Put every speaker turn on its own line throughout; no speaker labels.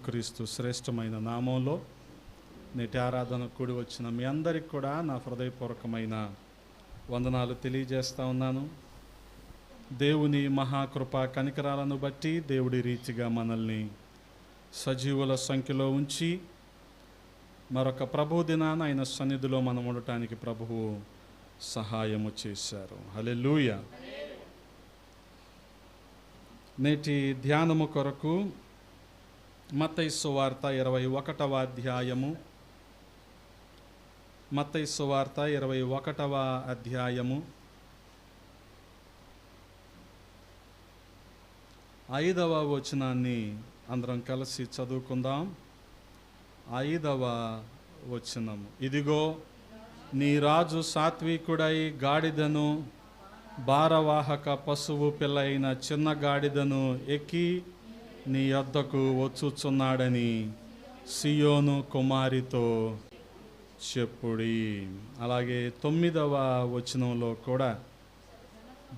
క్రీస్తు శ్రేష్టమైన నామంలో నేటి ఆరాధన కూడి వచ్చిన మీ అందరికి కూడా నా హృదయపూర్వకమైన వందనాలు తెలియజేస్తా ఉన్నాను. దేవుని మహాకృప కనికరాలను బట్టి దేవుడి రీతిగా మనల్ని సజీవుల సంఖ్యలో ఉంచి మరొక ప్రభు దినాన ఆయన సన్నిధిలో మనం ఉండటానికి ప్రభువు సహాయము చేశారు. హల్లెలూయా. నేటి ధ్యానము కొరకు మత్తయి సువార్త 21వ అధ్యాయము, మత్తయి సువార్త 21వ అధ్యాయము 5వ వచనాన్ని అందరం కలిసి చదువుకుందాం. 5వ వచనము. ఇదిగో నీ రాజు సాత్వికుడై గాడిదను భారవాహక పశువు పిల్ల అయిన చిన్న గాడిదను ఎక్కి నీ యొద్దకు వచ్చుచున్నాడని సియోను కుమారితో చెప్పుడి. అలాగే 9వ వచనంలో కూడా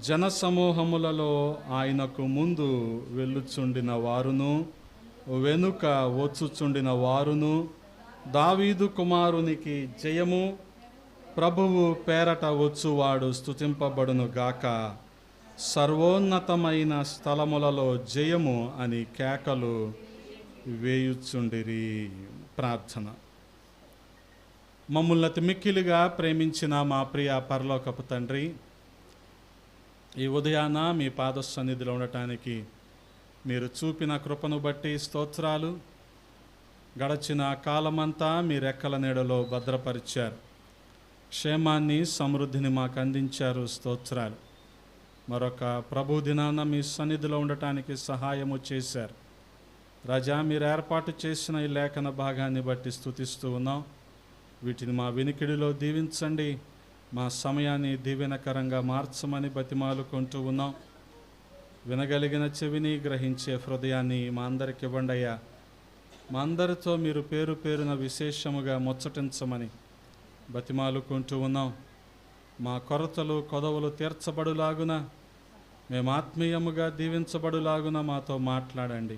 జనసమూహములలో ఆయనకు ముందు వెళ్ళుచుండిన వారును వెనుక వచ్చుచుండిన వారును దావీదు కుమారునికి జయము, ప్రభువు పేరట వచ్చువాడు స్తుతింపబడును గాక, సర్వోన్నతమైన స్థలములలో జయము అని కేకలు వేయుచుండిరి. ప్రార్థన. మమ్మల్ని అతి మిక్కిలిగా ప్రేమించిన మా ప్రియ పరలోకపు తండ్రి, ఈ ఉదయాన మీ పాద సన్నిధిలో ఉండటానికి మీరు చూపిన కృపను బట్టి స్తోత్రాలు. గడచిన కాలమంతా మీ రెక్కల నీడలో భద్రపరిచారు, క్షేమాన్ని సమృద్ధిని మాకు అందించారు. స్తోత్రాలు. మరొక ప్రభు దినాన మీ సన్నిధిలో ఉండటానికి సహాయము చేశారు. రాజా, మీరు ఏర్పాటు చేసిన ఈ లేఖన భాగాన్ని బట్టి స్తుతిస్తూ ఉన్నాం. వీటిని మా వినికిడిలో దీవించండి, మా సమయాన్ని దీవెనకరంగా మార్చమని బతిమాలుకుంటూ ఉన్నాం. వినగలిగిన చెవిని, గ్రహించే హృదయాన్ని మా అందరికి ఇవ్వండి అయ్యా. మా అందరితో మీరు పేరు పేరున విశేషముగా ముచ్చటించమని బతిమాలుకుంటూ ఉన్నాం. మా కొరతలు కొదవలు తీర్చబడులాగున, మేము ఆత్మీయముగా దీవించబడులాగున మాతో మాట్లాడండి.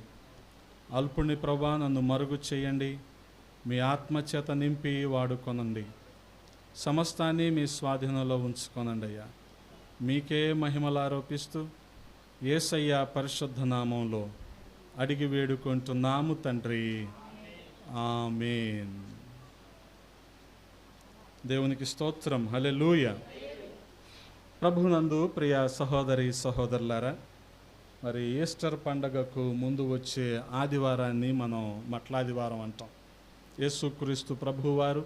అల్పుని ప్రభా, నన్ను మరుగు చేయండి, మీ ఆత్మచేత నింపి వాడుకొనండి. సమస్తాన్ని మీ స్వాధీనంలో ఉంచుకొనండి అయ్యా. మీకే మహిమలు ఆరోపిస్తూ యేసయ్య పరిశుద్ధ నామంలో అడిగి వేడుకుంటున్నాము తండ్రి, ఆమేన్. దేవునికి స్తోత్రం. హల్లెలూయా. ప్రభునందు ప్రియ సహోదరి సహోదరులారా, మరి ఈస్టర్ పండగకు ముందు వచ్చే ఆదివారాన్ని మనం మట్లాదివారం అంటాం. యేసుక్రీస్తు ప్రభువారు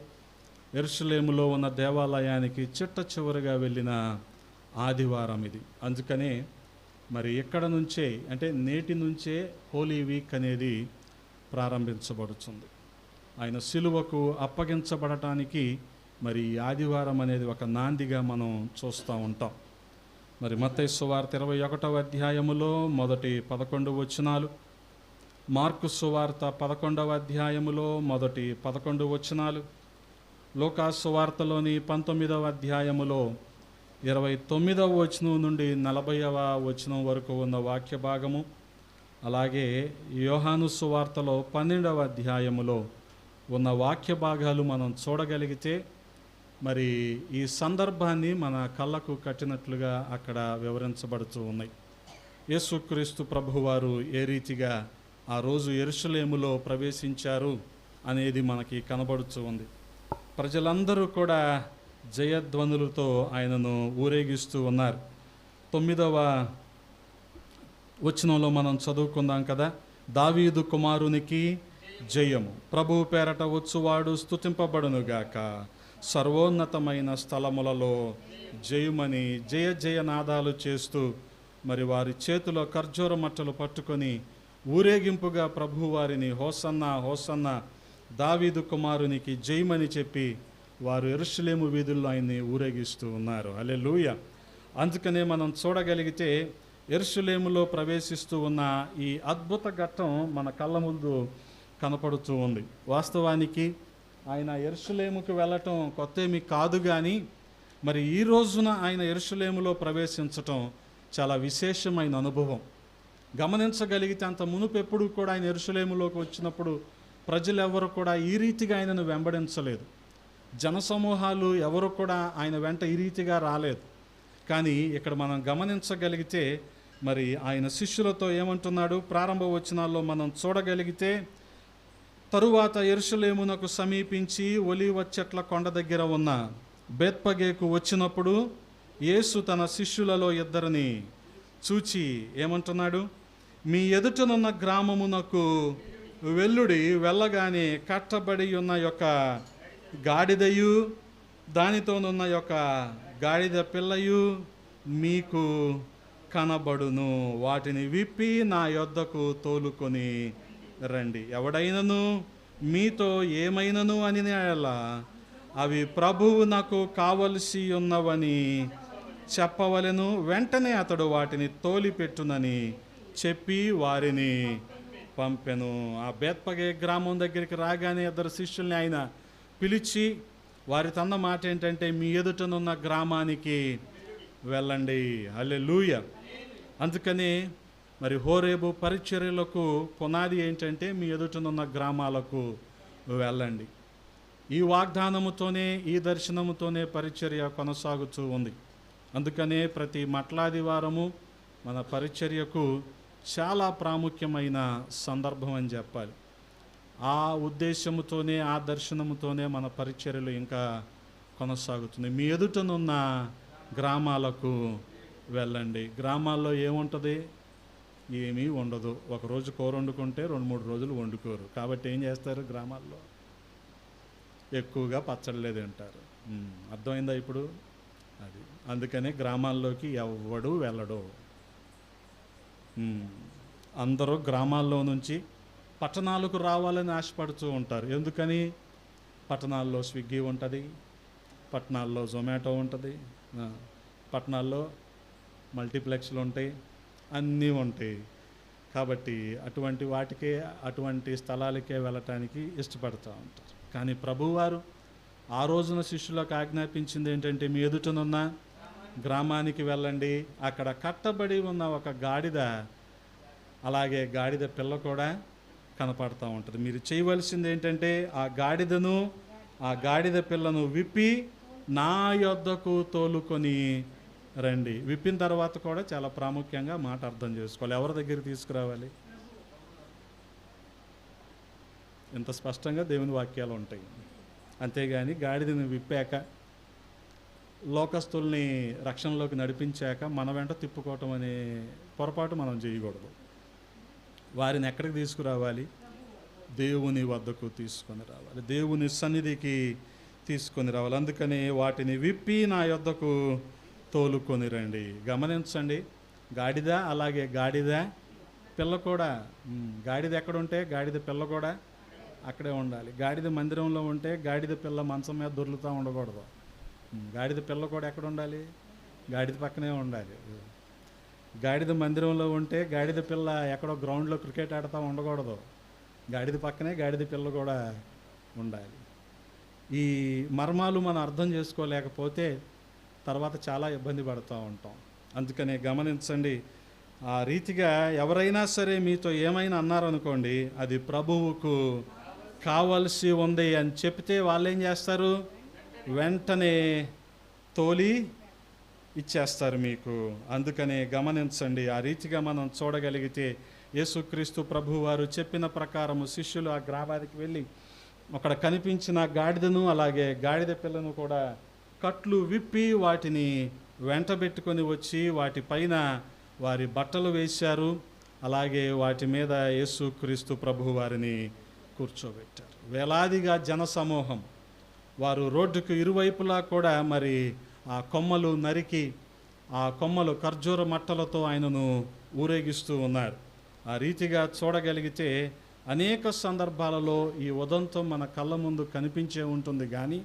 యెరూషలేములో ఉన్న దేవాలయానికి చిట్ట చివరిగా వెళ్ళిన ఆదివారం ఇది. అందుకనే మరి ఇక్కడ నుంచే, అంటే నేటి నుంచే హోలీ వీక్ అనేది ప్రారంభించబడుతుంది. ఆయన సిలువకు అప్పగించబడటానికి మరి ఆదివారం అనేది ఒక నాందిగా మనం చూస్తూ ఉంటాం. మరి మత్తయి సువార్త 21వ అధ్యాయములో మొదటి 11 వచనాలు, మార్కు సువార్త 11వ అధ్యాయములో మొదటి 11 వచనాలు, లూకా సువార్తలోని 19వ అధ్యాయములో 29వ వచనం నుండి 40వ వచనం వరకు ఉన్న వాక్య భాగము, అలాగే యోహాను సువార్తలో 12వ అధ్యాయములో ఉన్న వాక్య భాగాలు మనం చూడగలిగితే మరి ఈ సందర్భాన్ని మన కళ్ళకు కట్టినట్లుగా అక్కడ వివరించబడుతూ ఉన్నాయి. యేసుక్రీస్తు ప్రభువారు ఏ రీతిగా ఆ రోజు యెరూషలేములో ప్రవేశించారు అనేది మనకి కనబడుతూ ఉంది. ప్రజలందరూ కూడా జయధ్వనులతో ఆయనను ఊరేగిస్తూ ఉన్నారు. 9వ వచనంలో మనం చదువుకుందాం కదా, దావీదు కుమారునికి జయము, ప్రభువు పేరట వచ్చువాడు స్తుతింపబడునుగాక, సర్వోన్నతమైన స్థలములలో జయమని జయ జయనాదాలు చేస్తూ మరి వారి చేతిలో ఖర్జూర మట్టలు పట్టుకొని ఊరేగింపుగా ప్రభువారిని హోసన్నా హోసన్నా దావీదు కుమారునికి జయమని చెప్పి వారు యెరూషలేము వీధుల్లో ఆయన్ని ఊరేగిస్తూ ఉన్నారు. హల్లెలూయా. అందుకనే మనం చూడగలిగితే యెరూషలేములో ప్రవేశిస్తూ ఉన్న ఈ అద్భుత ఘట్టం మన కళ్ళ ముందు కనపడుతూ ఉంది. వాస్తవానికి ఆయన యెరూషలేముకు వెళ్ళటం కొత్తేమీ కాదు, కానీ మరి ఈ రోజున ఆయన యెరూషలేములో ప్రవేశించటం చాలా విశేషమైన అనుభవం. గమనించగలిగితే అంత మునుపు ఎప్పుడు కూడా ఆయన యెరూషలేములోకి వచ్చినప్పుడు ప్రజలెవరు కూడా ఈ రీతిగా ఆయనను వెంబడించలేదు. జనసమూహాలు ఎవరు కూడా ఆయన వెంట ఈ రీతిగా రాలేదు. కానీ ఇక్కడ మనం గమనించగలిగితే మరి ఆయన శిష్యులతో ఏమంటున్నాడు, ప్రారంభ వచనాల్లో మనం చూడగలిగితే, తరువాత యెరూషలేమునకు సమీపించి ఒలీవ చెట్ల కొండ దగ్గర ఉన్న బేత్పగేకు వచ్చినప్పుడు యేసు తన శిష్యులలో ఇద్దరిని చూచి ఏమంటున్నాడు, మీ ఎదుటనున్న గ్రామమునకు వెల్లుడి, వెళ్ళగానే కట్టబడి ఉన్న యొక్క గాడిదయు దానితోనున్న యొక్క గాడిద పిల్లయు మీకు కనబడును, వాటిని విప్పి నా యొద్దకు తోలుకొని రండి. ఎవడైనను మీతో ఏమైనను అని అవి ప్రభువు నాకు కావలసి ఉన్నవని చెప్పవలెను. వెంటనే అతడు వాటిని తోలిపెట్టునని చెప్పి వారిని పంపెను. ఆ బేత్పగే గ్రామం దగ్గరికి రాగానే ఇద్దరు శిష్యుల్ని ఆయన పిలిచి వారి తన్న మాట ఏంటంటే, మీ ఎదుటనున్న గ్రామానికి వెళ్ళండి. హల్లెలూయా. అందుకని మరి హోరేబు పరిచర్యలకు పునాది ఏంటంటే, మీ ఎదుటనున్న గ్రామాలకు వెళ్ళండి. ఈ వాగ్దానముతోనే, ఈ దర్శనముతోనే పరిచర్య కొనసాగుతూ ఉంది. అందుకనే ప్రతి మట్లాదివారము మన పరిచర్యకు చాలా ప్రాముఖ్యమైన సందర్భం అని చెప్పాలి. ఆ ఉద్దేశముతోనే, ఆ దర్శనముతోనే మన పరిచర్యలు ఇంకా కొనసాగుతుంది. మీ ఎదుటనున్న గ్రామాలకు వెళ్ళండి. గ్రామాల్లో ఏముంటుంది? ఏమీ ఉండదు. ఒకరోజు కూర వండుకుంటే 2-3 రోజులు వండుకోరు. కాబట్టి ఏం చేస్తారు? గ్రామాల్లో ఎక్కువగా పచ్చళ్ళే తింటారు. అర్థమైందా ఇప్పుడు? అది అందుకనే గ్రామాల్లోకి ఎవడు వెళ్ళడు. అందరూ గ్రామాల్లో నుంచి పట్టణాలకు రావాలని ఆశపడుతూ ఉంటారు. ఎందుకని? పట్టణాల్లో స్విగ్గీ ఉంటుంది, పట్టణాల్లో జొమాటో ఉంటుంది, పట్టణాల్లో మల్టీప్లెక్స్లు ఉంటాయి, అన్నీ ఉంటాయి. కాబట్టి అటువంటి వాటికే, అటువంటి స్థలాలకే వెళ్ళటానికి ఇష్టపడుతూ ఉంటారు. కానీ ప్రభువారు ఆ రోజున శిష్యులకు ఆజ్ఞాపించింది ఏంటంటే, మీ ఎదుటనున్న గ్రామానికి వెళ్ళండి. అక్కడ కట్టబడి ఉన్న ఒక గాడిద, అలాగే గాడిద పిల్ల కూడా కనపడుతూ ఉంటుంది. మీరు చేయవలసింది ఏంటంటే, ఆ గాడిదను, ఆ గాడిద పిల్లను విప్పి నా యొద్దకు తోలుకొని రండి. విప్పిన తర్వాత కూడా చాలా ప్రాముఖ్యంగా మాట అర్థం చేసుకోవాలి. ఎవరి దగ్గరికి తీసుకురావాలి? ఇంత స్పష్టంగా దేవుని వాక్యాలు ఉంటాయి. అంతేగాని గాడిదని విప్పాక, లోకస్తుల్ని రక్షణలోకి నడిపించాక మన వెంట తిప్పుకోవటం అనే పొరపాటు మనం చేయకూడదు. వారిని ఎక్కడికి తీసుకురావాలి? దేవుని వద్దకు తీసుకొని రావాలి, దేవుని సన్నిధికి తీసుకొని రావాలి. అందుకని వాటిని విప్పి నా యొద్దకు తోలుకొని రండి. గమనించండి, గాడిద, అలాగే గాడిద పిల్ల కూడా. గాడిద ఎక్కడుంటే గాడిద పిల్ల కూడా అక్కడే ఉండాలి. గాడిద మందిరంలో ఉంటే గాడిద పిల్ల మంచం మీద దొర్లుతూ ఉండకూడదు. గాడిద పిల్ల కూడా ఎక్కడ ఉండాలి? గాడిద పక్కనే ఉండాలి. గాడిద మందిరంలో ఉంటే గాడిద పిల్ల ఎక్కడో గ్రౌండ్లో క్రికెట్ ఆడుతూ ఉండకూడదు. గాడిద పక్కనే గాడిద పిల్ల కూడా ఉండాలి. ఈ మర్మాలు మనం అర్థం చేసుకోలేకపోతే తర్వాత చాలా ఇబ్బంది పడుతూ ఉంటాం. అందుకనే గమనించండి, ఆ రీతిగా ఎవరైనా సరే మీతో ఏమైనా అన్నారనుకోండి, అది ప్రభువుకు కావలసి ఉంది అని చెప్తే వాళ్ళు ఏం చేస్తారు? వెంటనే తోలి ఇచ్చేస్తారు మీకు. అందుకనే గమనించండి, ఆ రీతిగా మనం చూడగలిగితే యేసుక్రీస్తు ప్రభువారు చెప్పిన ప్రకారము శిష్యులు ఆ గ్రామానికి వెళ్ళి అక్కడ కనిపించిన గాడిదను, అలాగే గాడిద పిల్లను కూడా కట్లు విప్పి వాటిని వెంటబెట్టుకొని వచ్చి వాటిపైన వారి బట్టలు వేశారు. అలాగే వాటి మీద యేసుక్రీస్తు ప్రభు వారిని కూర్చోబెట్టారు. వేలాదిగా జనసమూహం, వారు రోడ్డుకు ఇరువైపులా కూడా మరి ఆ కొమ్మలు నరికి, ఆ కొమ్మలు ఖర్జూర మట్టలతో ఆయనను ఊరేగిస్తూ ఉన్నారు. ఆ రీతిగా చూడగలిగితే అనేక సందర్భాలలో ఈ ఉదంతం మన కళ్ళ ముందు కనిపించే ఉంటుంది. కానీ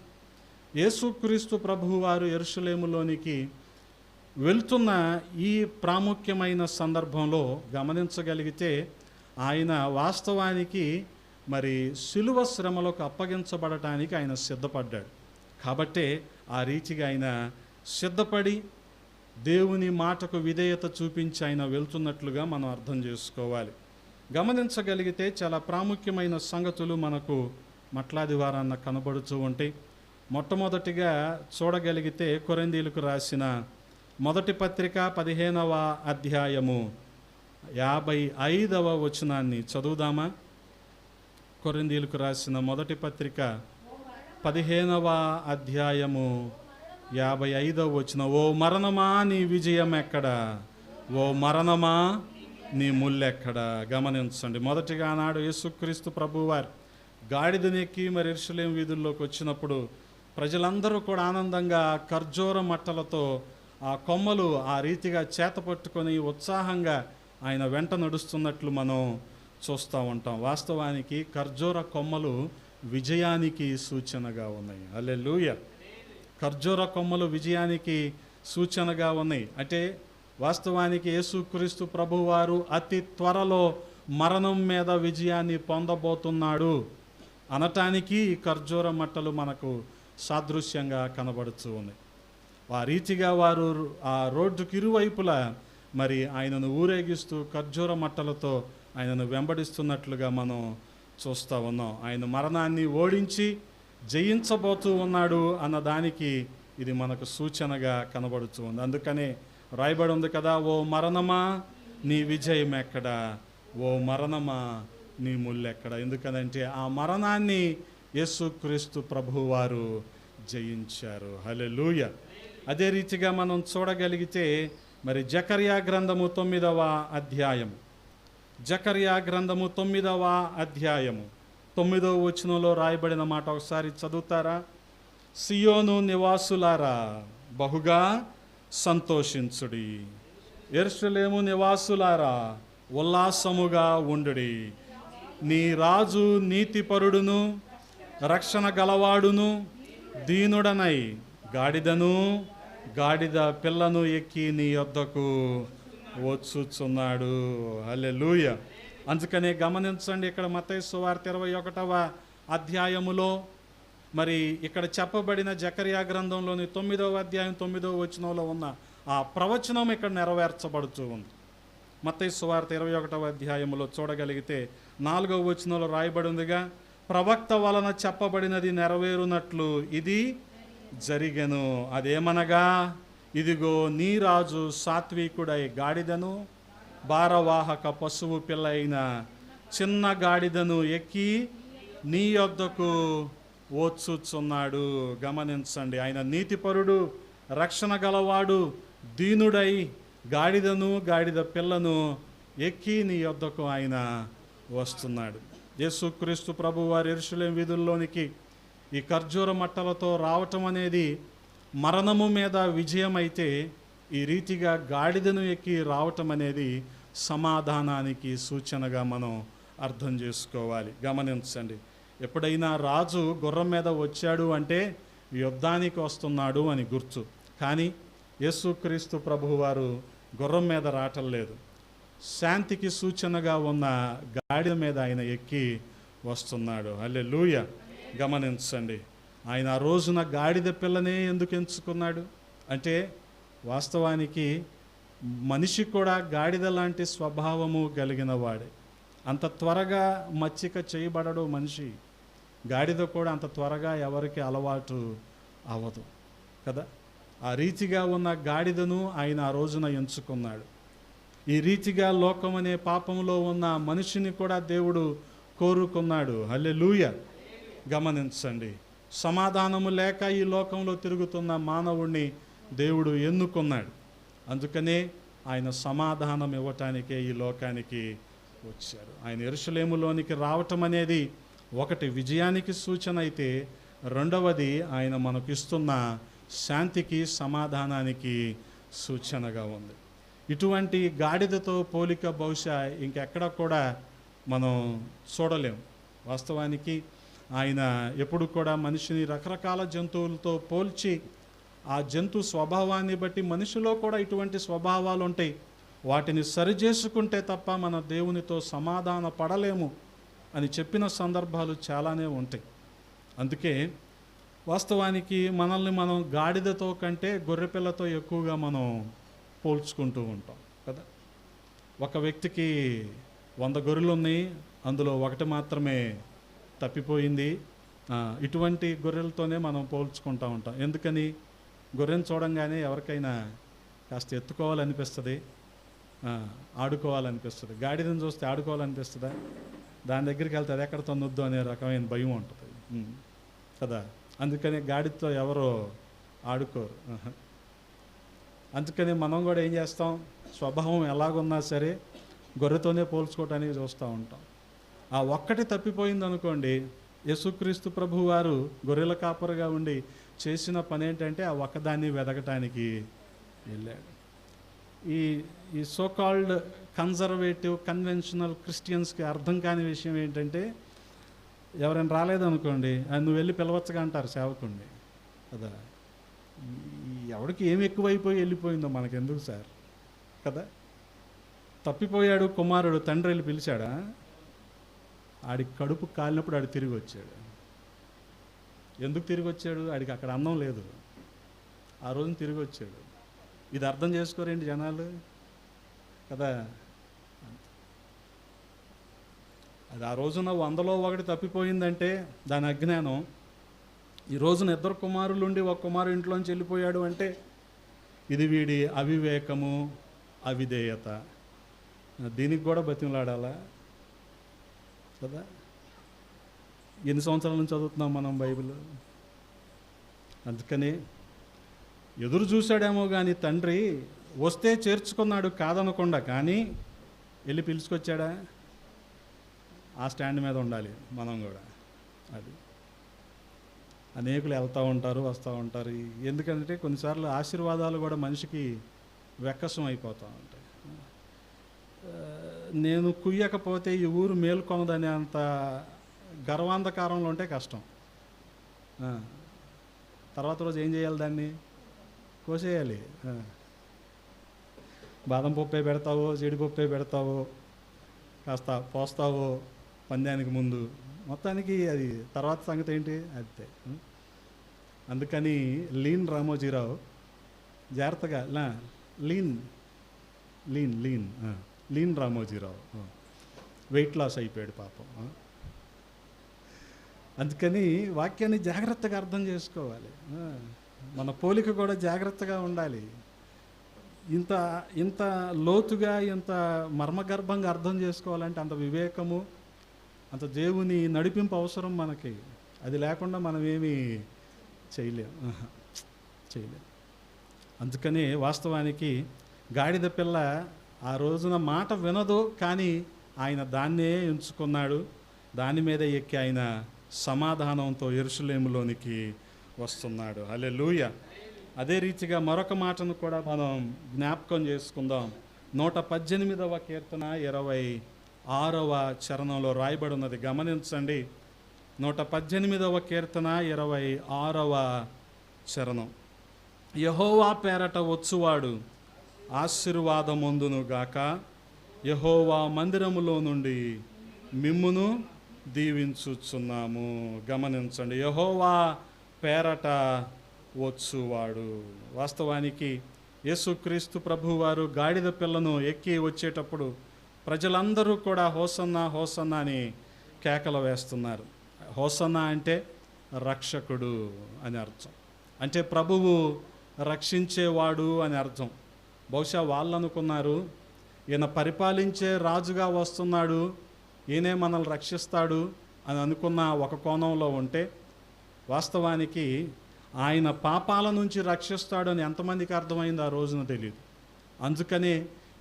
యేసుక్రీస్తు ప్రభువు వారు యెరూషలేములోనికి వెళ్తున్న ఈ ప్రాముఖ్యమైన సందర్భంలో గమనించగలిగితే ఆయన వాస్తవానికి మరి శిలువ శ్రమలకు అప్పగించబడటానికి ఆయన సిద్ధపడ్డాడు. కాబట్టే ఆ రీతిగా ఆయన సిద్ధపడి దేవుని మాటకు విధేయత చూపించి ఆయన వెళ్తున్నట్లుగా మనం అర్థం చేసుకోవాలి. గమనించగలిగితే చాలా ప్రాముఖ్యమైన సంగతులు మనకు మట్లాదివారాన్న కనబడుతూ ఉంటాయి. మొట్టమొదటిగా చూడగలిగితే కొరింథీయులకు రాసిన మొదటి పత్రిక 15వ అధ్యాయము 55వ వచనాన్ని చదువుదామా? కొరింథీయులకు రాసిన మొదటి పత్రిక 15వ అధ్యాయము 55వ వచనం. ఓ మరణమా నీ విజయం ఎక్కడా? ఓ మరణమా నీ ముల్లెక్కడా? గమనించండి. మొదటిగా ఆనాడు యేసుక్రీస్తు ప్రభువారు గాడిదనెక్కి మరి యెరూషలేము వీధుల్లోకి వచ్చినప్పుడు ప్రజలందరూ కూడా ఆనందంగా ఖర్జూర మట్టలతో ఆ కొమ్మలు ఆ రీతిగా చేత పట్టుకొని ఉత్సాహంగా ఆయన వెంట నడుస్తున్నట్లు మనం చూస్తూ ఉంటాం. వాస్తవానికి ఖర్జూర కొమ్మలు విజయానికి సూచనగా ఉన్నాయి. హల్లెలూయా. ఖర్జూర కొమ్మలు విజయానికి సూచనగా ఉన్నాయి. అంటే వాస్తవానికి యేసుక్రీస్తు ప్రభువారు అతి త్వరలో మరణం మీద విజయాన్ని పొందబోతున్నాడు అనటానికి ఈ ఖర్జూర మట్టలు మనకు సాదృశ్యంగా కనబడుతూ ఉన్నాయి. ఆ రీతిగా వారు ఆ రోడ్డుకి ఇరువైపులా మరి ఆయనను ఊరేగిస్తూ ఖర్జూర మట్టలతో ఆయనను వెంబడిస్తున్నట్లుగా మనం చూస్తూ ఉన్నాం. ఆయన మరణాన్ని ఓడించి జయించబోతూ ఉన్నాడు అన్నదానికి ఇది మనకు సూచనగా కనబడుతూ ఉంది. అందుకనే రాయబడి ఉంది కదా, ఓ మరణమా నీ విజయం ఎక్కడా? ఓ మరణమా నీ ముల్లెక్కడ? ఎందుకనంటే ఆ మరణాన్ని యేసుక్రీస్తు ప్రభువారు జయించారు. హల్లెలూయా. అదే రీతిగా మనం చూడగలిగితే మరి జకర్యా గ్రంథము 9వ అధ్యాయం, జకర్యా గ్రంథము 9వ అధ్యాయము 9వ వచనంలో రాయబడిన మాట ఒకసారి చదువుతారా? సియోను నివాసులారా బహుగా సంతోషించుడి, యెరూషలేము నివాసులారా ఉల్లాసముగా ఉండుడి. నీ రాజు నీతిపరుడును రక్షణ గలవాడును దీనుడనై గాడిదను గాడిద పిల్లను ఎక్కి నీ యొద్దకు వచ్చుచున్నాడు. హల్లెలూయా. అందుకనే గమనించండి, ఇక్కడ మత్తయి సువార్త 21వ అధ్యాయములో మరి ఇక్కడ చెప్పబడిన జకర్యా గ్రంథంలోని 9వ అధ్యాయం 9వ వచనంలో ఉన్న ఆ ప్రవచనం ఇక్కడ నెరవేర్చబడుతూ ఉంది. మత్తయి సువార్త 21వ అధ్యాయంలో చూడగలిగితే 4వ వచనంలో రాయబడి ఉందిగా, ప్రవక్త వలన చెప్పబడినది నెరవేరునట్లు ఇది జరిగెను. అదేమనగా, ఇదిగో నీ రాజు సాత్వికుడై గాడిదను భారవాహక పశువు పిల్ల అయిన చిన్న గాడిదను ఎక్కి నీ యొద్దకు వచ్చుచున్నాడు. గమనించండి, ఆయన నీతిపరుడు, రక్షణ గలవాడు, దీనుడై గాడిదను గాడిద పిల్లను ఎక్కి నీ యొద్దకు ఆయన వస్తున్నాడు. యేసుక్రీస్తు ప్రభువారు యెరూషలేము వీధుల్లోనికి ఈ ఖర్జూర మట్టలతో రావటం అనేది మరణము మీద విజయం అయితే, ఈ రీతిగా గాడిదను ఎక్కి రావటం అనేది సమాధానానికి సూచనగా మనం అర్థం చేసుకోవాలి. గమనించండి, ఎప్పుడైనా రాజు గుర్రం మీద వచ్చాడు అంటే యుద్ధానికి వస్తున్నాడు అని గుర్తు. కానీ యేసుక్రీస్తు ప్రభువారు గుర్రం మీద రావటం లేదు, శాంతికి సూచనగా ఉన్న గాడిద మీద ఆయన ఎక్కి వస్తున్నాడు. హల్లెలూయా. గమనించండి, ఆయన ఆ రోజున గాడిద పిల్లనే ఎందుకు ఎంచుకున్నాడు అంటే, వాస్తవానికి మనిషి కూడా గాడిద లాంటి స్వభావము కలిగిన వాడే. అంత త్వరగా మచ్చిక చేయబడడు మనిషి. గాడిద కూడా అంత త్వరగా ఎవరికి అలవాటు అవ్వదు కదా. ఆ రీతిగా ఉన్న గాడిదను ఆయన ఆ రోజున ఎంచుకున్నాడు. ఈ రీతిగా లోకం అనే పాపంలో ఉన్న మనిషిని కూడా దేవుడు కోరుకున్నాడు. హల్లెలూయా. గమనించండి, సమాధానము లేక ఈ లోకంలో తిరుగుతున్న మానవుణ్ణి దేవుడు ఎన్నుకున్నాడు. అందుకనే ఆయన సమాధానం ఇవ్వటానికే ఈ లోకానికి వచ్చారు. ఆయన యెరూషలేములోనికి రావటం అనేది ఒకటి విజయానికి సూచన అయితే, రెండవది ఆయన మనకిస్తున్న శాంతికి సమాధానానికి సూచనగా ఉంది. ఇటువంటి గాడిదతో పోలిక బహుశా ఇంకెక్కడ కూడా మనం చూడలేం. వాస్తవానికి ఆయన ఎప్పుడు కూడా మనిషిని రకరకాల జంతువులతో పోల్చి ఆ జంతు స్వభావాన్ని బట్టి మనిషిలో కూడా ఇటువంటి స్వభావాలు ఉంటాయి, వాటిని సరిచేసుకుంటే తప్ప మన దేవునితో సమాధాన పడలేము అని చెప్పిన సందర్భాలు చాలానే ఉంటాయి. అందుకే వాస్తవానికి మనల్ని మనం గాడిదతో కంటే గొర్రెపిల్లతో ఎక్కువగా మనం పోల్చుకుంటూ ఉంటాం కదా. ఒక వ్యక్తికి 100 గొర్రెలు ఉన్నాయి, అందులో ఒకటి మాత్రమే తప్పిపోయింది. ఇటువంటి గొర్రెలతోనే మనం పోల్చుకుంటూ ఉంటాం. ఎందుకని? గొర్రెను చూడంగానే ఎవరికైనా కాస్త ఎత్తుకోవాలనిపిస్తుంది, ఆడుకోవాలనిపిస్తుంది. గాడిదని చూస్తే ఆడుకోవాలనిపిస్తుందా? దాని దగ్గరికి వెళ్తే అది ఎక్కడ తొందొద్దు అనే రకమైన భయం ఉంటుంది కదా. అందుకని గాడితో ఎవరో ఆడుకోరు. అందుకని మనం కూడా ఏం చేస్తాం, స్వభావం ఎలాగున్నా సరే గొర్రెతోనే పోల్చుకోవటానికి చూస్తూ ఉంటాం. ఆ ఒక్కటి తప్పిపోయింది అనుకోండి, యేసుక్రీస్తు ప్రభువు వారు గొర్రెల కాపరిగా ఉండి చేసిన పని ఏంటంటే ఆ ఒక్కదాన్ని వెదకటానికి వెళ్ళాడు. ఈ సోకాల్డ్ కన్జర్వేటివ్ కన్వెన్షనల్ క్రిస్టియన్స్కి అర్థం కాని విషయం ఏంటంటే, ఎవరైనా రాలేదనుకోండి, నువ్వు వెళ్ళి పిలవచ్చగా అంటారు సేవకుడిని కదా. ఎవరికి ఏమి ఎక్కువైపోయి వెళ్ళిపోయిందో మనకెందుకు సార్ కదా. తప్పిపోయాడు కుమారుడు, తండ్రి వెళ్ళి పిలిచాడా? ఆడికి కడుపు కాలినప్పుడు ఆడు తిరిగి వచ్చాడు. ఎందుకు తిరిగి వచ్చాడు? ఆడికి అక్కడ అన్నం లేదు, ఆ రోజున తిరిగి వచ్చాడు. ఇది అర్థం చేసుకోరేంటి జనాలు కదా. అది ఆ రోజున 100లో 1 తప్పిపోయిందంటే దాని అజ్ఞానం. ఈ రోజున 2 కుమారులుండి 1 కుమారు ఇంట్లోంచి వెళ్ళిపోయాడు అంటే ఇది వీడి అవివేకము, అవిధేయత. దీనికి కూడా బతిమలాడాలా కదా. ఎన్ని సంవత్సరాల నుంచి చదువుతున్నాం మనం బైబిల్. అందుకని ఎదురు చూశాడేమో కానీ తండ్రి వస్తే చేర్చుకున్నాడు కాదనకుండా, కానీ వెళ్ళి పిలుచుకొచ్చాడా? ఆ స్టాండ్ మీద ఉండాలి మనం కూడా. అది అనేకులు వెళ్తూ ఉంటారు, వస్తూ ఉంటారు. ఎందుకంటే కొన్నిసార్లు ఆశీర్వాదాలు కూడా మనిషికి వెక్కసం అయిపోతూ ఉంటాయి. నేను కుయ్యకపోతే ఈ ఊరు మేల్కొనదనే అంత గర్వాంధకారంలో ఉంటే కష్టం. తర్వాత రోజు ఏం చేయాలి? దాన్ని కోసేయాలి. బాదం పప్పే పెడతావో, జీడిపప్పే పెడతావో, కాస్త పోస్తావో పందానికి ముందు, మొత్తానికి అది తర్వాత సంగతి ఏంటి అంతే. అందుకని లీన్ రామోజీరావు జాగ్రత్తగా లీన్ రామోజీరావు వెయిట్ లాస్ అయిపోయాడు పాపం. అందుకని వాక్యాన్ని జాగ్రత్తగా అర్థం చేసుకోవాలి. మన పోలిక కూడా జాగ్రత్తగా ఉండాలి. ఇంత లోతుగా, ఇంత మర్మగర్భంగా అర్థం చేసుకోవాలంటే అంత వివేకము, అంత దేవుని నడిపింపు అవసరం మనకి. అది లేకుండా మనం ఏమీ చేయలేం. అందుకని వాస్తవానికి గాడిద పిల్ల ఆ రోజున మాట వినదు, కానీ ఆయన దాన్నే ఎంచుకున్నాడు. దాని మీద ఎక్కి ఆయన సమాధానంతో యెరూషలేములోనికి వస్తున్నాడు. హల్లెలూయా. అదే రీతిగా మరొక మాటను కూడా మనం జ్ఞాపకం చేసుకుందాం. 118వ కీర్తన 26వ చరణంలో రాయబడి ఉన్నది, గమనించండి. 118వ కీర్తన 26వ చరణం. యెహోవా పేరట వచ్చువాడు ఆశీర్వాదమొందును గాక, యెహోవా మందిరములో నుండి మిమ్మును దీవించుచున్నాము. గమనించండి, యెహోవా పేరట వచ్చువాడు. వాస్తవానికి యేసుక్రీస్తు ప్రభువారు గాడిద పిల్లను ఎక్కి వచ్చేటప్పుడు ప్రజలందరూ కూడా హోసన్నా హోసన్నా అని కేకలు వేస్తున్నారు. హోసన్నా అంటే రక్షకుడు అని అర్థం, అంటే ప్రభువు రక్షించేవాడు అని అర్థం. బహుశా వాళ్ళు అనుకున్నారు ఈయన పరిపాలించే రాజుగా వస్తున్నాడు, ఈయనే మనల్ని రక్షిస్తాడు అని అనుకున్న ఒక కోణంలో ఉంటే, వాస్తవానికి ఆయన పాపాల నుంచి రక్షిస్తాడు అని ఎంతమందికి అర్థమైంది ఆ రోజున తెలియదు. అందుకని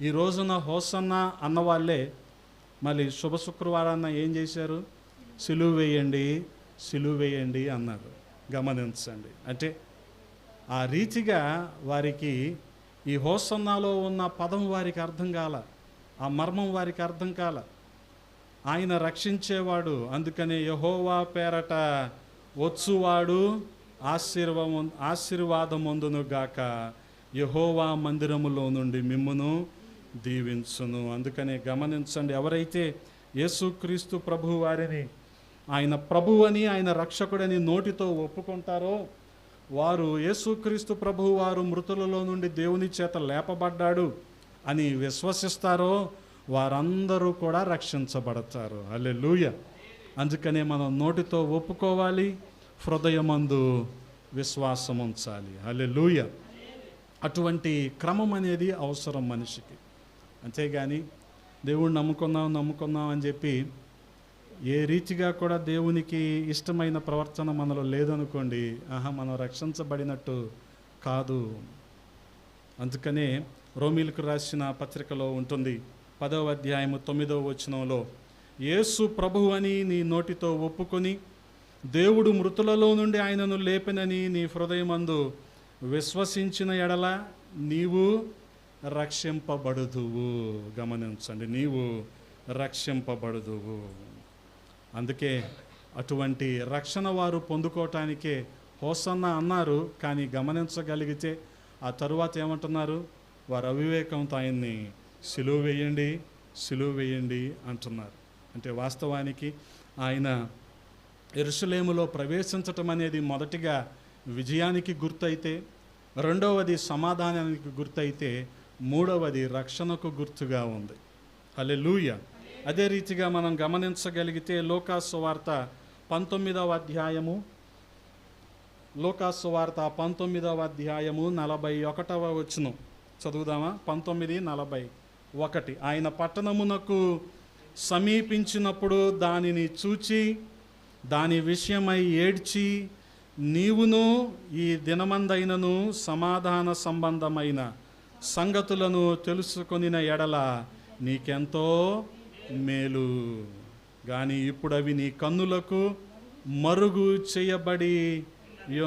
ఈ రోజున హోసన్నా అన్నవాళ్ళే మళ్ళీ శుభ శుక్రవారాన్న ఏం చేశారు? సిలువ వేయండి అన్నారు. గమనించండి. అంటే ఆ రీతిగా వారికి ఈ హోసన్నాలో ఉన్న పదం వారికి అర్థం కాల, ఆ మర్మం వారికి అర్థం కాల. ఆయన రక్షించేవాడు, అందుకనే యెహోవా పేరట వచ్చువాడు ఆశీర్వాదమొందును గాక, యెహోవా మందిరములో నుండి మిమ్మును దీవించును. అందుకనే గమనించండి, ఎవరైతే యేసుక్రీస్తు ప్రభువు వారిని ఆయన ప్రభువని, ఆయన రక్షకుడని నోటితో ఒప్పుకుంటారో వారు యేసుక్రీస్తు ప్రభువు వారు మృతులలో నుండి దేవుని చేత లేపబడ్డాడు అని విశ్వసిస్తారో వారందరూ కూడా రక్షించబడతారు. హల్లెలూయా. అందుకనే మనం నోటితో ఒప్పుకోవాలి, హృదయమందు విశ్వాసం ఉంచాలి. హల్లెలూయా. అటువంటి క్రమం అనేది అవసరం మనిషికి. అంతేగాని దేవుణ్ణి నమ్ముకుందాం అని చెప్పి ఏ రీతిగా కూడా దేవునికి ఇష్టమైన ప్రవర్తన మనలో లేదనుకోండి, మనం రక్షించబడినట్టు కాదు. అందుకనే రోమీలకు రాసిన పత్రికలో ఉంటుంది 10వ అధ్యాయము 9వ వచనంలో, యేసు ప్రభువు అని నీ నోటితో ఒప్పుకొని దేవుడు మృతులలో నుండి ఆయనను లేపెనని నీ హృదయమందు విశ్వసించిన ఎడల నీవు రక్షింపబడుదువు. గమనించండి, నీవు రక్షింపబడుదువు. అందుకే అటువంటి రక్షణ వారు పొందుకోవటానికే హోసన్న అన్నారు. కానీ గమనించగలిగితే ఆ తరువాత ఏమంటున్నారు? వారు అవివేకంతో ఆయన్ని సిలువ వేయండి అంటున్నారు. అంటే వాస్తవానికి ఆయన యెరూషలేములో ప్రవేశించటం అనేది మొదటిగా విజయానికి గుర్తయితే, రెండవది సమాధానానికి గుర్తయితే, మూడవది రక్షణకు గుర్తుగా ఉంది. హల్లెలూయా. అదే రీతిగా మనం గమనించగలిగితే లూకాసు సువార్త 19వ అధ్యాయము 41వ వచనం చదువుదామా? 19:41. ఆయన పట్టణమునకు సమీపించినప్పుడు దానిని చూచి దాని విషయమై ఏడ్చి, నీవును ఈ దినమందైనను సమాధాన సంబంధమైన సంగతులను తెలుసుకొనిన ఎడల నీకెంతో మేలు. కానీ ఇప్పుడు అవి నీ కన్నులకు మరుగు చేయబడి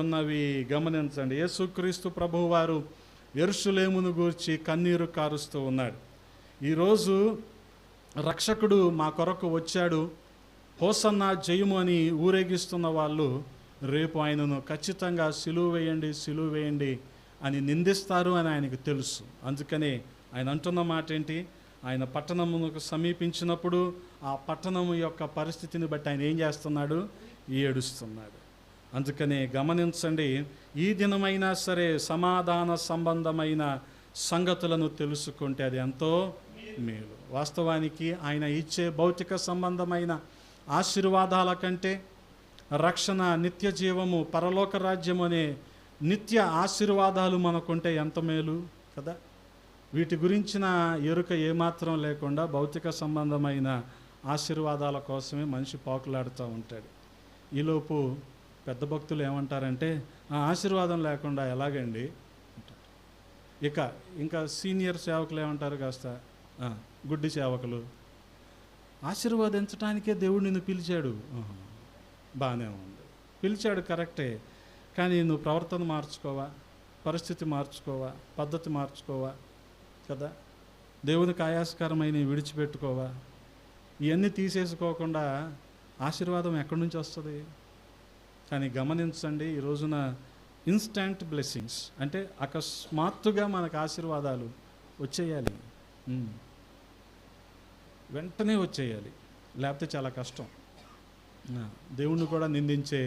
ఉన్నవి. గమనించండి, యేసుక్రీస్తు ప్రభువు వారు యెరూషలేమును గూర్చి కన్నీరు కారుస్తూ ఉన్నాడు. ఈరోజు రక్షకుడు మా కొరకు వచ్చాడు, హోసన్న జయము అని ఊరేగిస్తున్న వాళ్ళు రేపు ఆయనను ఖచ్చితంగా సిలువ వేయండి అని నిందిస్తారు అని ఆయనకు తెలుసు. అందుకనే ఆయన అంటున్న మాట ఏంటి? ఆయన పట్టణమునకు సమీపించినప్పుడు ఆ పట్టణము యొక్క పరిస్థితిని బట్టి ఆయన ఏం చేస్తున్నాడు? ఏడుస్తున్నాడు. అందుకనే గమనించండి, ఈ దినమైనా సరే సమాధాన సంబంధమైన సంగతులను తెలుసుకుంటే అది ఎంతో మేలు. వాస్తవానికి ఆయన ఇచ్చే భౌతిక సంబంధమైన ఆశీర్వాదాల కంటే రక్షణ, నిత్య జీవము, పరలోక రాజ్యం అనే నిత్య ఆశీర్వాదాలు మనకుంటే ఎంత మేలు కదా. వీటి గురించిన ఎరుక ఏమాత్రం లేకుండా భౌతిక సంబంధమైన ఆశీర్వాదాల కోసమే మనిషి పాకులాడుతూ ఉంటాడు. ఈలోపు పెద్ద భక్తులు ఏమంటారంటే, ఆశీర్వాదం లేకుండా ఎలాగండి. ఇంకా సీనియర్ సేవకులు ఏమంటారు, కాస్త గుడ్డి సేవకులు, ఆశీర్వాదించడానికే దేవుడు నిన్ను పిలిచాడు. బాగానే ఉంది, పిలిచాడు కరెక్టే, కానీ నువ్వు ప్రవర్తన మార్చుకోవా, పరిస్థితి మార్చుకోవా, పద్ధతి మార్చుకోవా కదా, దేవునికి ఆయాస్కరమైన విడిచిపెట్టుకోవా, ఇవన్నీ తీసేసుకోకుండా ఆశీర్వాదం ఎక్కడి నుంచి వస్తుంది? కానీ గమనించండి, ఈ రోజున ఇన్స్టంట్ బ్లెస్సింగ్స్ అంటే అకస్మాత్తుగా మనకు ఆశీర్వాదాలు వచ్చేయాలి, వెంటనే వచ్చేయాలి, లేకపోతే చాలా కష్టం. దేవుణ్ణి కూడా నిందించే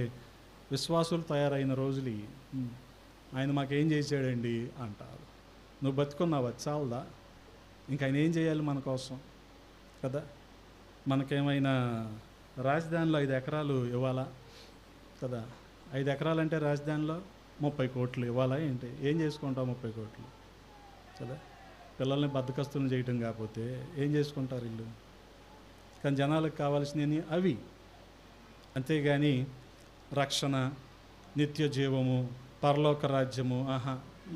విశ్వాసులు తయారైన రోజులు. ఆయన మాకేం చేశాడండి అంటారు. నువ్వు బతుకున్నావా? చాలదా? ఇంకా ఆయన ఏం చేయాలి మన కోసం కదా. మనకేమైనా రాజధానిలో 5 ఎకరాలు ఇవ్వాలా కదా? 5 ఎకరాలంటే రాజధానిలో 30 కోట్లు ఇవ్వాలా ఏంటి? ఏం చేసుకుంటావు 30 కోట్లు కదా? పిల్లల్ని బద్దకస్తులను చేయటం కాకపోతే ఏం చేసుకుంటారు ఇల్లు? కానీ జనాలకు కావాల్సినవి అవి. అంతేగాని రక్షణ, నిత్య జీవము, పరలోక రాజ్యము,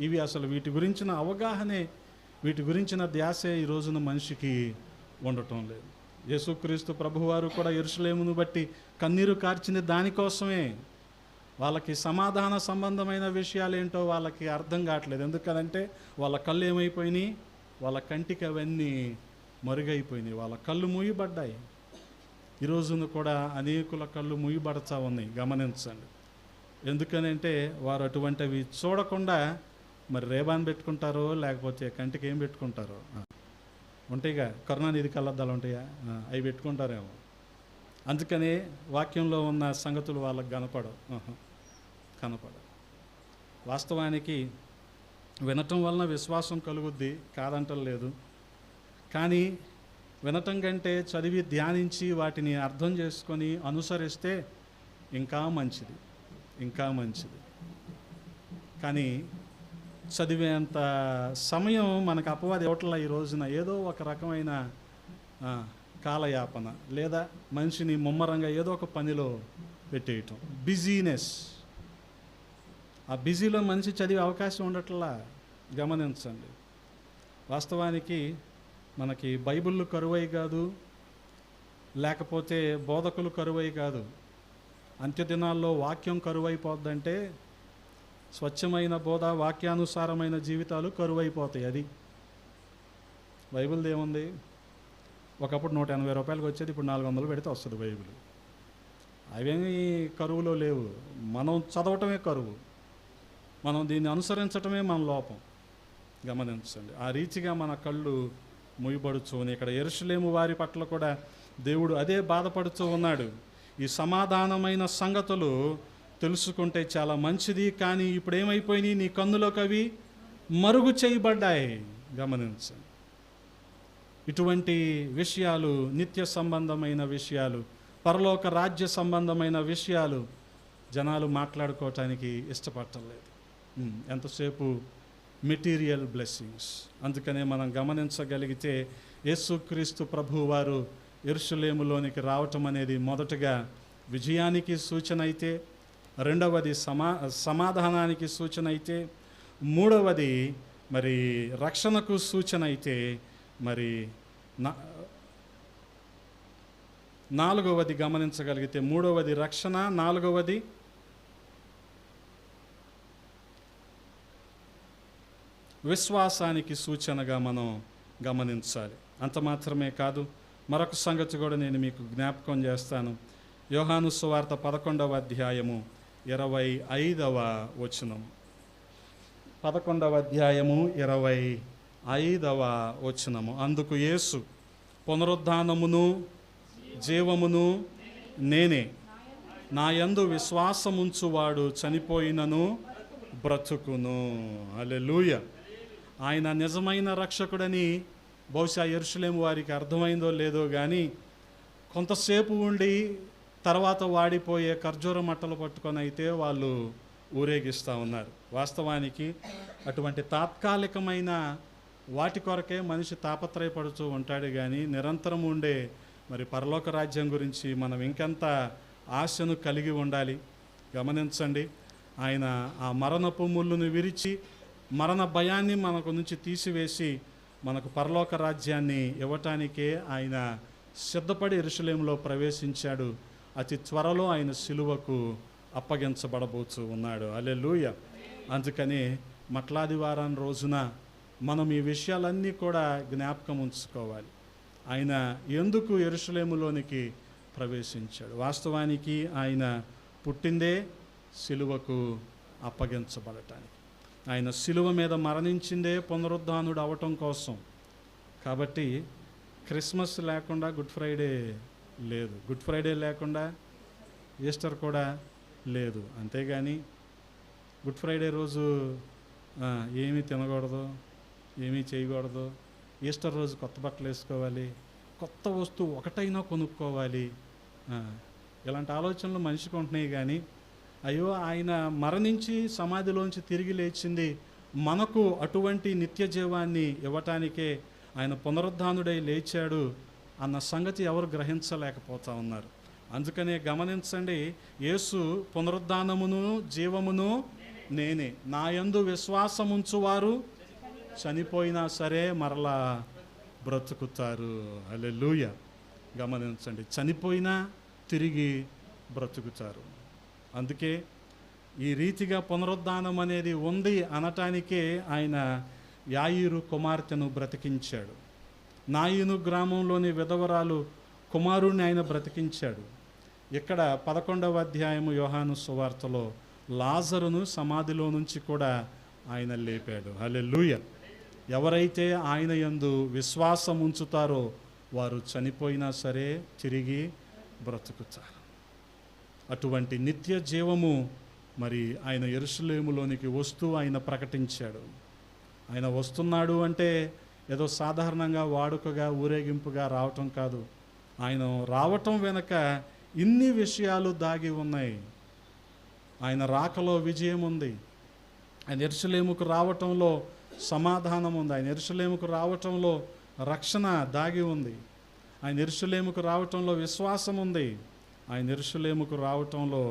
ఇవి అసలు వీటి గురించిన అవగాహనే, వీటి గురించిన ధ్యాసే ఈ రోజున మనిషికి ఉండటం లేదు. యేసుక్రీస్తు ప్రభువారు కూడా యెరూషలేమును బట్టి కన్నీరు కార్చిన దానికోసమే. వాళ్ళకి సమాధాన సంబంధమైన విషయాలు ఏంటో వాళ్ళకి అర్థం కావట్లేదు. ఎందుకంటే వాళ్ళ కళ్ళు ఏమైపోయినాయి? వాళ్ళ కంటికి అవన్నీ మరుగైపోయినాయి, వాళ్ళ కళ్ళు మూయబడ్డాయి. ఈ రోజున కూడా అనేకుల కళ్ళు మూయబడతా ఉన్నాయి. గమనించండి. ఎందుకనంటే వారు అటువంటివి చూడకుండా మరి రేబాన్ పెట్టుకుంటారో లేకపోతే కంటికి ఏం పెట్టుకుంటారో ఉంటాయిగా, కరుణానిధి కళ్ళద్దాలు ఉంటాయా, అవి పెట్టుకుంటారేమో. అందుకనే వాక్యంలో ఉన్న సంగతులు వాళ్ళకి కనపడవు. వాస్తవానికి వినటం వలన విశ్వాసం కలుగుద్ది, కాదంటలేదు. కానీ వినటం కంటే చదివి ధ్యానించి వాటిని అర్థం చేసుకొని అనుసరిస్తే ఇంకా మంచిది, ఇంకా మంచిది. కానీ చదివేంత సమయం మనకు అపవాది ఇవ్వట్ల. ఈ రోజున ఏదో ఒక రకమైన కాలయాపన, లేదా మనిషిని ముమ్మరంగా ఏదో ఒక పనిలో పెట్టేయటం, బిజీనెస్. ఆ బిజీలో మనిషి చదివే అవకాశం ఉండట్లా. గమనించండి. వాస్తవానికి మనకి బైబిళ్ళు కరువై కాదు, లేకపోతే బోధకులు కరువై కాదు. అంత్యదినాల్లో వాక్యం కరువైపోద్దంటే స్వచ్ఛమైన బోధ, వాక్యానుసారమైన జీవితాలు కరువైపోతాయి. అది బైబిల్ది ఏముంది? ఒకప్పుడు 180 రూపాయలకు వచ్చేది, ఇప్పుడు 400 పెడితే వస్తుంది బైబిల్. అవేమీ కరువులో లేవు. మనం చదవటమే కరువు, మనం దీన్ని అనుసరించటమే మన లోపం. గమనించండి. ఆ రీతిగా మన కళ్ళు ముయ్యబడుచు. ఇక్కడ యెరూషలేము వారి పట్ల కూడా దేవుడు అదే బాధపడుతూ ఉన్నాడు. ఈ సమాధానమైన సంగతులు తెలుసుకుంటే చాలా మంచిది, కానీ ఇప్పుడు ఏమైపోయినాయి? నీ కన్నులోకి అవి మరుగు చేయబడ్డాయి. గమనించండి. ఇటువంటి విషయాలు, నిత్య సంబంధమైన విషయాలు, పరలోక రాజ్య సంబంధమైన విషయాలు జనాలు మాట్లాడుకోవటానికి ఇష్టపడలేదు. ఎంతసేపు మెటీరియల్ బ్లెస్సింగ్స్. అందుకనే మనం గమనించగలిగితే యేసుక్రీస్తు ప్రభువు వారు యెరూషలేములోనికి రావటం అనేది మొదటగా విజయానికి సూచన అయితే, రెండవది సమాధానానికి సూచన అయితే, మూడవది మరి రక్షణకు సూచన అయితే, మరి నాలుగవది గమనించగలిగితే, మూడవది రక్షణ, నాలుగవది విశ్వాసానికి సూచనగా మనం గమనించాలి. అంత మాత్రమే కాదు, మరొక సంగతి కూడా నేను మీకు జ్ఞాపకం చేస్తాను. యోహాను సువార్త 11వ అధ్యాయము 25వ వచనం. 11వ అధ్యాయము 25వ వచనము. అందుకు యేసు, పునరుద్ధానమును జీవమును నేనే, నా యందు విశ్వాసముంచువాడు చనిపోయినను బ్రతుకును. హల్లెలూయా. ఆయన నిజమైన రక్షకుడని బహుశా యెరూషలేము వారికి అర్థమైందో లేదో కానీ, కొంతసేపు ఉండి తర్వాత వాడిపోయే ఖర్జూర మట్టలు పట్టుకొని అయితే వాళ్ళు ఊరేగిస్తూ ఉన్నారు. వాస్తవానికి అటువంటి తాత్కాలికమైన వాటి కొరకే మనిషి తాపత్రయపడుతూ ఉంటాడు, కానీ నిరంతరం ఉండే మరి పరలోక రాజ్యం గురించి మనం ఇంకెంత ఆశను కలిగి ఉండాలి. గమనించండి. ఆయన ఆ మరణపు ముళ్ళును విరిచి మరణ భయాన్ని మనకు నుంచి తీసివేసి మనకు పరలోక రాజ్యాన్ని ఇవ్వటానికే ఆయన సిద్ధపడి యెరూషలేములో ప్రవేశించాడు. అతి త్వరలో ఆయన సిలువకు అప్పగించబడబోతూ ఉన్నాడు. హల్లెలూయా. అందుకని మట్లాదివారం రోజున మనం ఈ విషయాలన్నీ కూడా జ్ఞాపకం ఉంచుకోవాలి. ఆయన ఎందుకు యెరూషలేములోనికి ప్రవేశించాడు? వాస్తవానికి ఆయన పుట్టిందే సిలువకు అప్పగించబడటానికి. ఆయన సిలువ మీద మరణించిందే పునరుద్ధానుడు అవటం కోసం. కాబట్టి క్రిస్మస్ లేకుండా గుడ్ ఫ్రైడే లేదు, గుడ్ ఫ్రైడే లేకుండా ఈస్టర్ కూడా లేదు. అంతేగాని గుడ్ ఫ్రైడే రోజు ఏమీ తినకూడదు, ఏమీ చేయకూడదు, ఈస్టర్ రోజు కొత్త బట్టలు వేసుకోవాలి, కొత్త వస్తువు ఒకటైనా కొనుక్కోవాలి, ఇలాంటి ఆలోచనలు మనిషికి ఉంటున్నాయి. కానీ అయ్యో, ఆయన మరణించి సమాధిలోంచి తిరిగి లేచింది మనకు అటువంటి నిత్య జీవాన్ని ఇవ్వటానికే. ఆయన పునరుద్ధానుడై లేచాడు అన్న సంగతి ఎవరు గ్రహించలేకపోతా ఉన్నారు. అందుకనే గమనించండి, యేసు పునరుద్ధానమును జీవమును నేనే, నా యందు విశ్వాసముంచువారు చనిపోయినా సరే మరలా బ్రతుకుతారు. హల్లెలూయా. గమనించండి, చనిపోయినా తిరిగి బ్రతుకుతారు. అందుకే ఈ రీతిగా పునరుద్ధానం అనేది ఉంది అనటానికే ఆయన యాయిరు కుమార్తెను బ్రతికించాడు. నాయిను గ్రామంలోని విధవరాలు కుమారుణ్ణి ఆయన బ్రతికించాడు. ఇక్కడ 11వ అధ్యాయము యోహాను సువార్తలో లాజరును సమాధిలో నుంచి కూడా ఆయన లేపాడు. హల్లెలూయా. ఎవరైతే ఆయన యందు విశ్వాసం ఉంచుతారో వారు చనిపోయినా సరే తిరిగి బ్రతుకుతారు. అటువంటి నిత్య జీవము మరి ఆయన యెరూషలేములోనికి వస్తూ ఆయన ప్రకటించాడు. ఆయన వస్తున్నాడు అంటే ఏదో సాధారణంగా వాడుకగా ఊరేగింపుగా రావటం కాదు. ఆయన రావటం వెనక ఇన్ని విషయాలు దాగి ఉన్నాయి. ఆయన రాకలో విజయం ఉంది. ఆయన యెరూషలేముకు రావటంలో సమాధానం ఉంది. ఆయన యెరూషలేముకు రావటంలో రక్షణ దాగి ఉంది. ఆయన యెరూషలేముకు రావటంలో విశ్వాసం ఉంది. ఆయన యెరూషలేముకు రావటంలో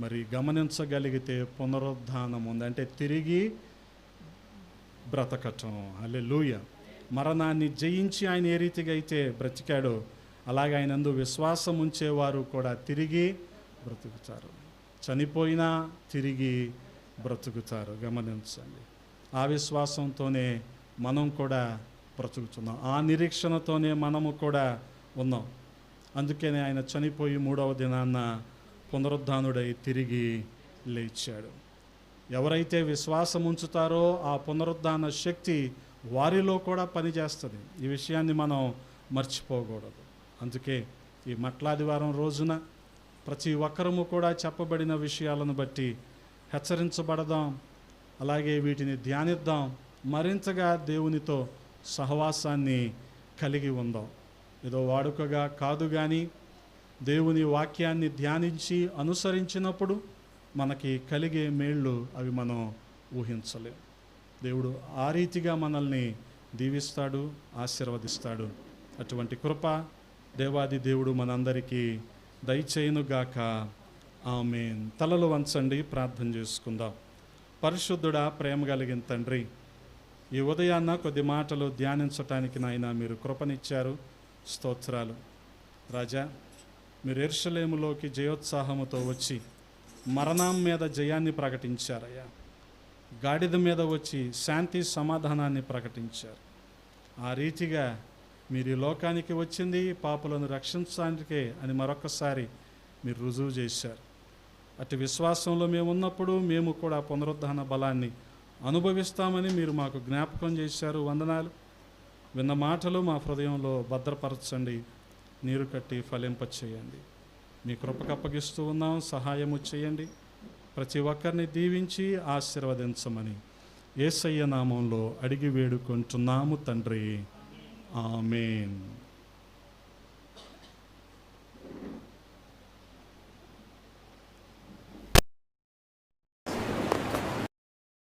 మరి గమనించగలిగితే పునరుద్ధానం ఉంది. అంటే తిరిగి బ్రతకటం. హల్లెలూయా. మరణాన్ని జయించి ఆయన ఏ రీతిగా అయితే బ్రతికాడో అలాగే ఆయన యందు విశ్వాసం ఉంచేవారు కూడా తిరిగి బ్రతుకుతారు. చనిపోయినా తిరిగి బ్రతుకుతారు. గమనించండి. ఆ విశ్వాసంతోనే మనం కూడా బ్రతుకుతున్నాం. ఆ నిరీక్షణతోనే మనము కూడా ఉన్నాం. అందుకనే ఆయన చనిపోయి 3వ దినాన పునరుద్ధానుడై తిరిగి లేచాడు. ఎవరైతే విశ్వాసం ఉంచుతారో ఆ పునరుద్ధాన శక్తి వారిలో కూడా పనిచేస్తుంది. ఈ విషయాన్ని మనం మర్చిపోకూడదు. అందుకే ఈ మట్లాదివారం రోజున ప్రతి ఒక్కరము కూడా చెప్పబడిన విషయాలను బట్టి హెచ్చరించబడదాం. అలాగే వీటిని ధ్యానిద్దాం. మరింతగా దేవునితో సహవాసాన్ని కలిగి ఉందాం. ఏదో వాడుకగా కాదు, కానీ దేవుని వాక్యాన్ని ధ్యానించి అనుసరించినప్పుడు మనకి కలిగే మేళ్ళు అవి మనం ఊహించలేం. దేవుడు ఆ రీతిగా మనల్ని దీవిస్తాడు, ఆశీర్వదిస్తాడు. అటువంటి కృప దేవాది దేవుడు మనందరికీ దయచేయునుగాక. ఆమేన్. తలలు వంచండి, ప్రార్థన చేసుకుందాం. పరిశుద్ధుడా, ప్రేమ కలిగిన తండ్రి, ఈ ఉదయాన్న కొద్ది మాటలు ధ్యానించటానికి నాయన మీరు కృపనిచ్చారు. స్తోత్రాలు రాజా. మీరు యెరూషలేములోకి జయోత్సాహముతో వచ్చి మరణం మీద జయాన్ని ప్రకటించారయ్యా. గాడిద మీద వచ్చి శాంతి సమాధానాన్ని ప్రకటించారు. ఆ రీతిగా మీరు ఈ లోకానికి వచ్చింది పాపులను రక్షించడానికే అని మరొకసారి మీరు రుజువు చేశారు. అటు విశ్వాసంలో మేము ఉన్నప్పుడు మేము కూడా పునరుద్ధాన బలాన్ని అనుభవిస్తామని మీరు మాకు జ్ఞాపకం చేశారు. వందనాలు. విన్న మాటలు మా హృదయంలో భద్రపరచండి, నీరు కట్టి ఫలింపచేయండి. మీ కృపకు అప్పగిస్తూ ఉన్నాం. సహాయము చేయండి. ప్రతి ఒక్కరిని దీవించి ఆశీర్వదించమని యేసయ్య నామంలో అడిగి వేడుకుంటున్నాము తండ్రి. ఆమేన్.